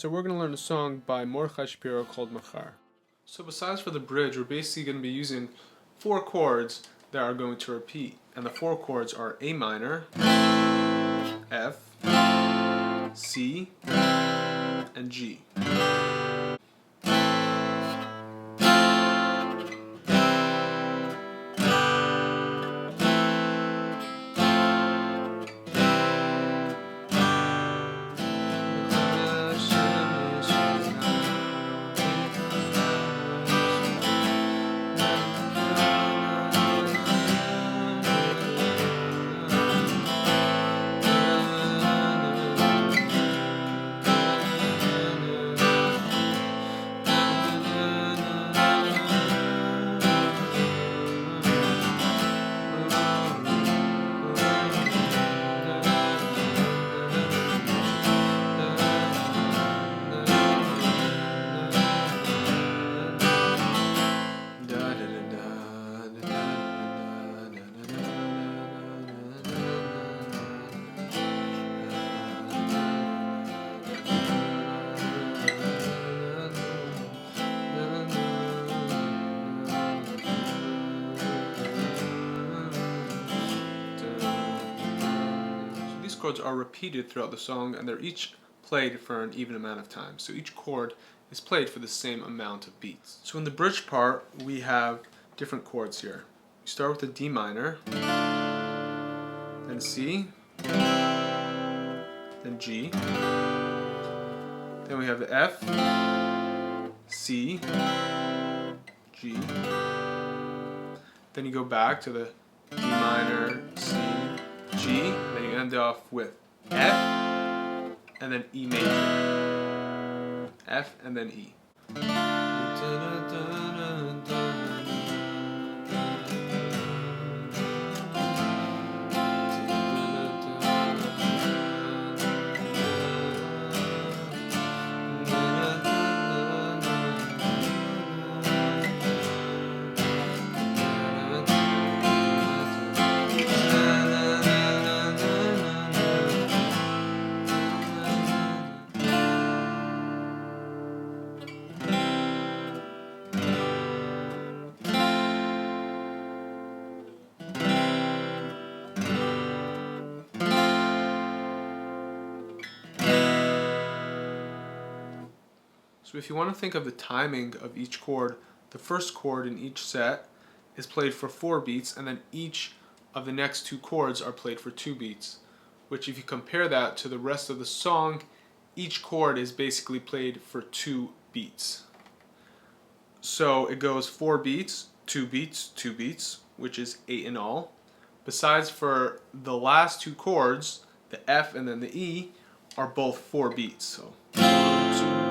So we're going to learn a song by Mordechai Shapiro called Machar. So besides for the bridge, we're basically going to be using 4 chords that are going to repeat. And the 4 chords are A minor, F, C, and G. Chords are repeated throughout the song, and they're each played for an even amount of time. So each chord is played for the same amount of beats. So in the bridge part, we have different chords here. We start with a D minor, then C, then G, then we have F, C, G, then you go back to the D minor, C, G, and then you end off with F, and then E major, F, and then E. So if you want to think of the timing of each chord, the first chord in each set is played for 4 beats, and then each of the next 2 chords are played for 2 beats, which if you compare that to the rest of the song, each chord is basically played for 2 beats. So it goes 4 beats, 2 beats, 2 beats, which is 8 in all. Besides for the last 2 chords, the F and then the E, are both 4 beats. So 1, 2,